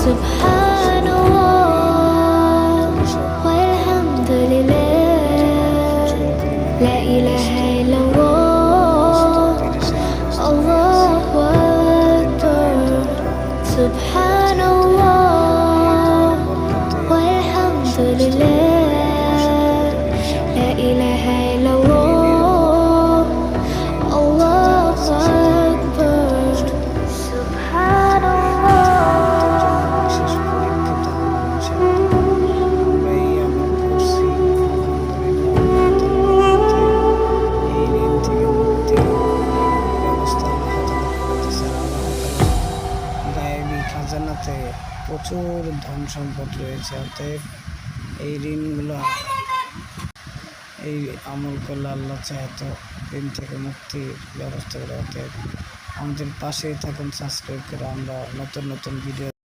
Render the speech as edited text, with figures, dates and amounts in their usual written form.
Subhanallah walhamdulillah la ilaha illallah Allahu akbar Subhanallah walhamdulillah la ilaha illallah Allahu akbar Subhanallah খাজানাতে প্রচুর ধন সম্পদ রয়েছে। অতএব এই ঋণগুলো এই আমল করলে আল্লাহ চায় তো ঋণ থেকে মুক্তির ব্যবস্থা করে। অতএব আমাদের পাশেই থাকুন, সাবস্ক্রাইব করে আমরা নতুন নতুন ভিডিও